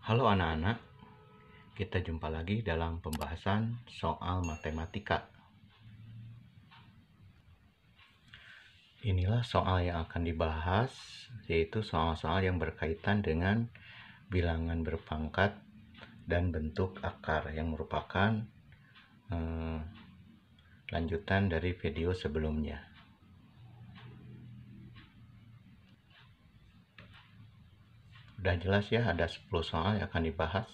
Halo anak-anak, kita jumpa lagi dalam pembahasan soal matematika. Inilah soal yang akan dibahas, yaitu soal-soal yang berkaitan dengan bilangan berpangkat dan bentuk akar yang merupakan lanjutan dari video sebelumnya. Udah jelas ya, ada 10 soal yang akan dibahas.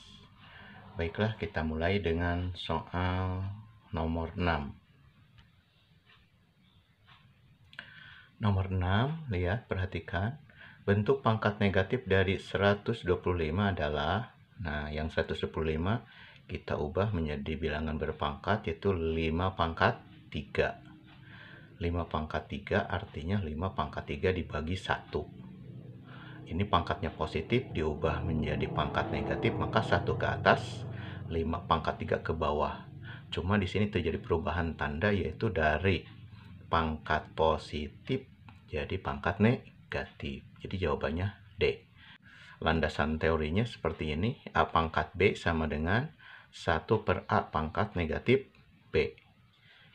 Baiklah, kita mulai dengan soal nomor 6. Nomor 6, lihat, perhatikan. Bentuk pangkat negatif dari 125 adalah, nah yang 125 kita ubah menjadi bilangan berpangkat, yaitu 5 pangkat 3. 5 pangkat 3 artinya 5 pangkat 3 dibagi 1. Ini pangkatnya positif diubah menjadi pangkat negatif, maka 1 ke atas, 5 pangkat 3 ke bawah. Cuma di sini terjadi perubahan tanda, yaitu dari pangkat positif jadi pangkat negatif. Jadi jawabannya D. Landasan teorinya seperti ini. A pangkat B sama dengan 1 per A pangkat negatif B.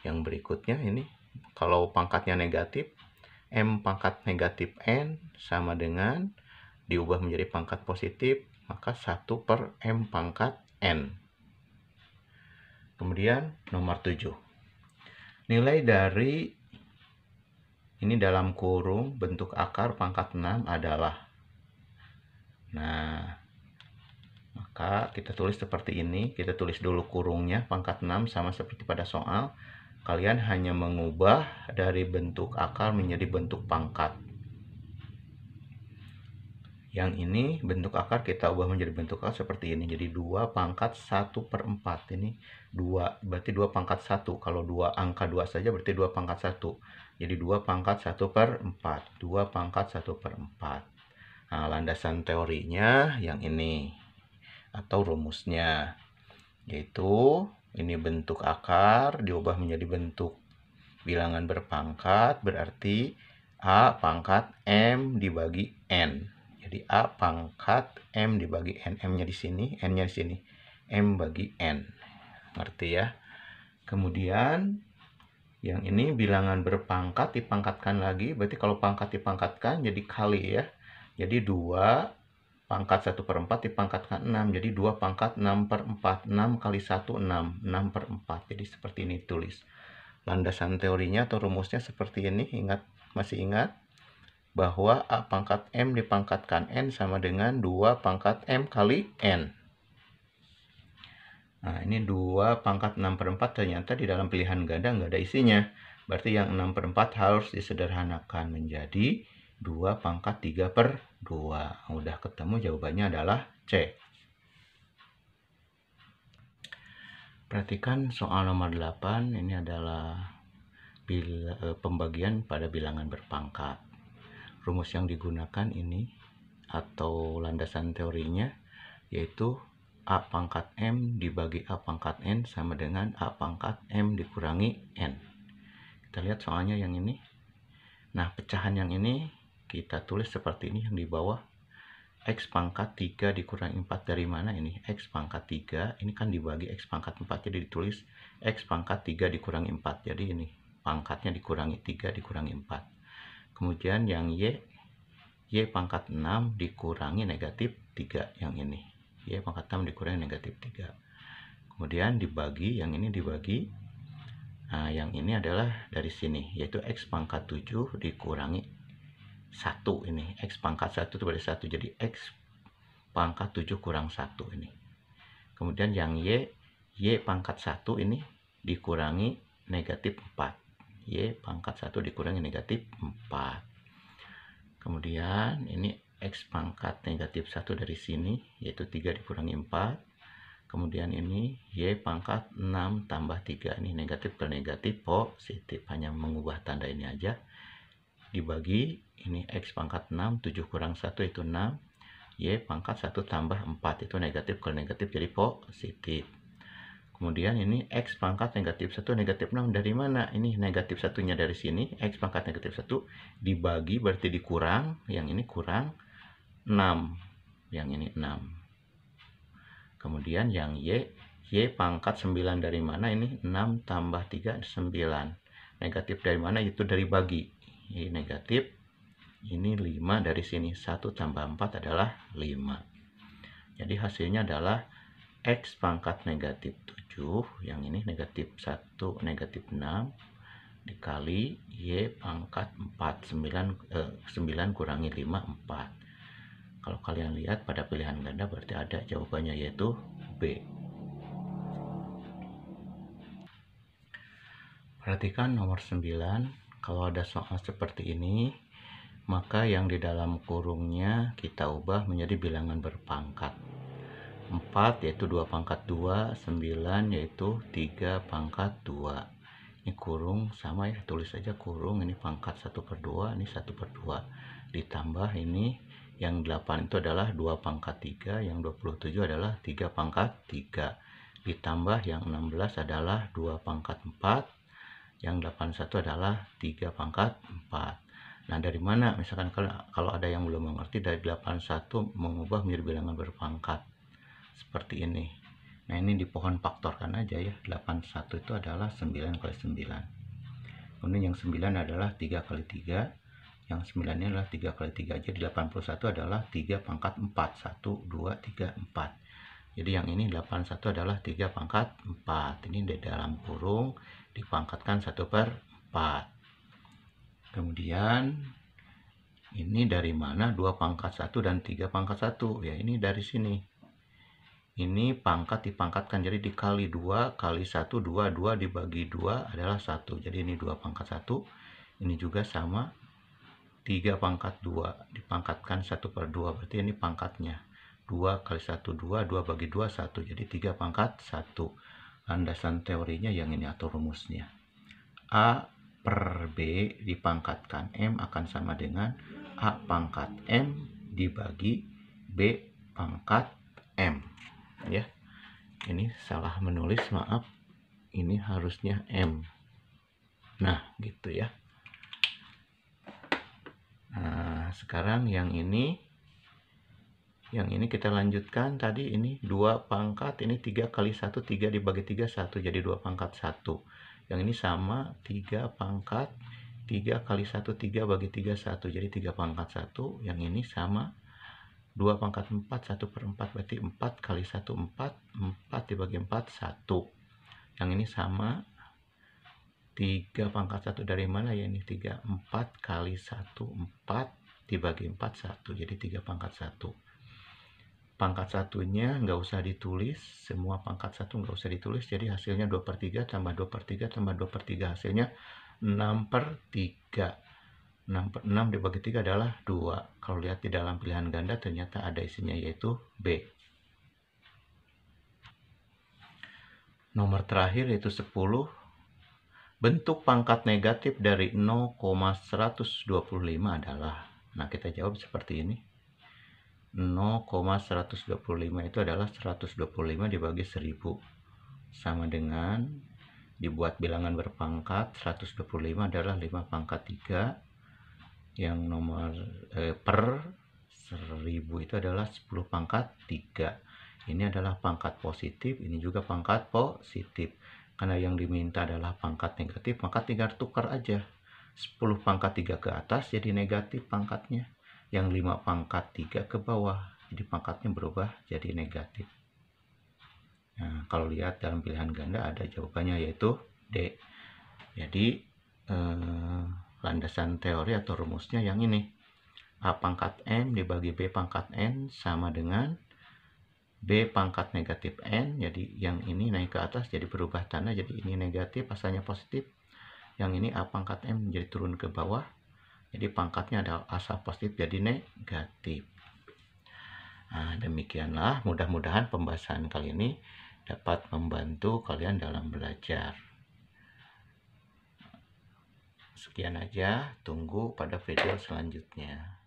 Yang berikutnya ini, kalau pangkatnya negatif, M pangkat negatif N sama dengan diubah menjadi pangkat positif, maka 1 per M pangkat N. Kemudian nomor 7. Nilai dari ini dalam kurung bentuk akar pangkat 6 adalah. Nah, maka kita tulis seperti ini. Kita tulis dulu kurungnya, pangkat 6 sama seperti pada soal. Kalian hanya mengubah dari bentuk akar menjadi bentuk pangkat. Yang ini bentuk akar kita ubah menjadi bentuk akar seperti ini. Jadi 2 pangkat 1 per 4. Ini 2, berarti 2 pangkat 1. Kalau 2 angka 2 saja berarti 2 pangkat 1. Jadi 2 pangkat 1 per 4. 2 pangkat 1 per 4. Nah, landasan teorinya yang ini. Atau rumusnya. Yaitu ini bentuk akar diubah menjadi bentuk bilangan berpangkat. Berarti A pangkat M dibagi N. Jadi A pangkat M dibagi N. M-nya di sini, N-nya di sini. M bagi N. Ngerti ya? Kemudian yang ini bilangan berpangkat dipangkatkan lagi. Berarti kalau pangkat dipangkatkan jadi kali ya. Jadi 2 pangkat 1 per 4 dipangkatkan 6. Jadi 2 pangkat 6 per 4. 6 kali 1, 6. 6 per 4. Jadi seperti ini tulis. Landasan teorinya atau rumusnya seperti ini. Ingat, masih ingat? Bahwa A pangkat M dipangkatkan N sama dengan 2 pangkat M kali N. Nah, ini 2 pangkat 6 per 4 ternyata di dalam pilihan ganda nggak ada isinya. Berarti yang 6 per 4 harus disederhanakan menjadi 2 pangkat 3 per 2. Udah ketemu, jawabannya adalah C. Perhatikan soal nomor 8. Ini adalah pembagian pada bilangan berpangkat. Rumus yang digunakan ini atau landasan teorinya yaitu A pangkat M dibagi A pangkat N sama dengan A pangkat M dikurangi N. Kita lihat soalnya yang ini. Nah, pecahan yang ini kita tulis seperti ini yang di bawah. X pangkat 3 dikurangi 4 dari mana ini? X pangkat 3, ini kan dibagi X pangkat 4, jadi ditulis X pangkat 3 dikurangi 4. Jadi ini pangkatnya dikurangi 3 dikurangi 4. Kemudian yang Y pangkat 6 dikurangi negatif 3 yang ini. Y pangkat 6 dikurangi negatif 3. Kemudian dibagi, yang ini dibagi. Nah, yang ini adalah dari sini, yaitu X pangkat 7 dikurangi 1 ini. X pangkat 1 itu berarti 1. Jadi X pangkat 7 kurang 1 ini. Kemudian yang Y pangkat 1 ini dikurangi negatif 4. Y pangkat 1 dikurangi negatif 4. Kemudian ini X pangkat negatif 1 dari sini, yaitu 3 dikurangi 4. Kemudian ini Y pangkat 6 tambah 3. Ini negatif ke negatif positif. Hanya mengubah tanda ini aja. Dibagi, ini X pangkat 6, 7 kurang 1 itu 6. Y pangkat 1 tambah 4 itu negatif ke negatif jadi positif. Kemudian ini X pangkat negatif 1, negatif 6 dari mana? Ini negatif 1-nya dari sini. X pangkat negatif 1 dibagi berarti dikurang. Yang ini kurang 6. Yang ini 6. Kemudian yang Y pangkat 9 dari mana ini? 6 tambah 3, 9. Negatif dari mana? Itu dari bagi. Ini negatif. Ini 5 dari sini. 1 tambah 4 adalah 5. Jadi hasilnya adalah X pangkat negatif 7. Yang ini negatif 1, negatif 6. Dikali Y pangkat 4. 9 kurangi 5, 4. Kalau kalian lihat pada pilihan ganda berarti ada jawabannya, yaitu B. Perhatikan nomor 9. Kalau ada soal seperti ini, maka yang di dalam kurungnya kita ubah menjadi bilangan berpangkat. 4 yaitu 2 pangkat 2, 9 yaitu 3 pangkat 2. Ini kurung sama ya, tulis saja kurung, ini pangkat 1/2, ini 1/2. Ditambah ini yang 8 itu adalah 2 pangkat 3, yang 27 adalah 3 pangkat 3. Ditambah yang 16 adalah 2 pangkat 4, yang 81 adalah 3 pangkat 4. Nah, dari mana? Misalkan kalau ada yang belum mengerti, dari 81 mengubah menjadi bilangan berpangkat. Seperti ini. Nah, ini di pohon faktorkan aja ya. 81 itu adalah 9 kali 9. Kemudian yang 9 adalah 3 kali 3. Yang 9 ini adalah 3 kali 3. Jadi 81 adalah 3 pangkat 4. 1, 2, 3, 4. Jadi yang ini 81 adalah 3 pangkat 4. Ini di dalam kurung dipangkatkan 1/4. Kemudian ini dari mana? 2 pangkat 1 dan 3 pangkat 1. Ya, ini dari sini. Ini pangkat dipangkatkan, jadi dikali 2 kali 1, 2, 2 dibagi 2 adalah 1. Jadi ini 2 pangkat 1. Ini juga sama. 3 pangkat 2 dipangkatkan 1/2, berarti ini pangkatnya. 2 kali 1, 2, 2 bagi 2, 1. Jadi 3 pangkat 1. Landasan teorinya yang ini atau rumusnya. A per B dipangkatkan M akan sama dengan A pangkat M dibagi B pangkat M. Ya, ini salah menulis, maaf. Ini harusnya M. Nah, gitu ya. Nah, sekarang yang ini kita lanjutkan. Tadi ini 2 pangkat, ini 3 kali 1, 3 dibagi 3, 1. Jadi 2 pangkat 1. Yang ini sama, 3 pangkat 3 kali 1, 3 bagi 3, 1. Jadi 3 pangkat 1. Yang ini sama, 2 pangkat 4, 1/4. Berarti 4 kali 1, 4. 4 dibagi 4, 1. Yang ini sama, 3 pangkat 1 dari mana ya ini? 3, 4 kali 1, 4 dibagi 4, 1. Jadi 3 pangkat 1. Pangkat satunya nggak usah ditulis, semua pangkat 1 nggak usah ditulis, jadi hasilnya 2/3 tambah 2/3 tambah 2/3, hasilnya 6/3. 6 dibagi 3 adalah 2. Kalau lihat di dalam pilihan ganda ternyata ada isinya, yaitu B. Nomor terakhir yaitu 10. Bentuk pangkat negatif dari 0,125 adalah, nah kita jawab seperti ini. 0,125 itu adalah 125 dibagi 10. Sama dengan dibuat bilangan berpangkat, 125 adalah 5 pangkat 3. Yang nomor per 1000 itu adalah 10 pangkat 3. Ini adalah pangkat positif, ini juga pangkat positif. Karena yang diminta adalah pangkat negatif, maka tinggal tukar aja. 10 pangkat 3 ke atas jadi negatif pangkatnya. Yang 5 pangkat 3 ke bawah, jadi pangkatnya berubah jadi negatif. Nah, kalau lihat dalam pilihan ganda ada jawabannya, yaitu D. Jadi landasan teori atau rumusnya yang ini. A pangkat M dibagi B pangkat N sama dengan B pangkat negatif N. Jadi yang ini naik ke atas jadi berubah tanda, jadi ini negatif, asalnya positif. Yang ini A pangkat M jadi turun ke bawah, jadi pangkatnya adalah asal positif jadi negatif. Nah, demikianlah, mudah-mudahan pembahasan kali ini dapat membantu kalian dalam belajar. Sekian aja, tunggu pada video selanjutnya.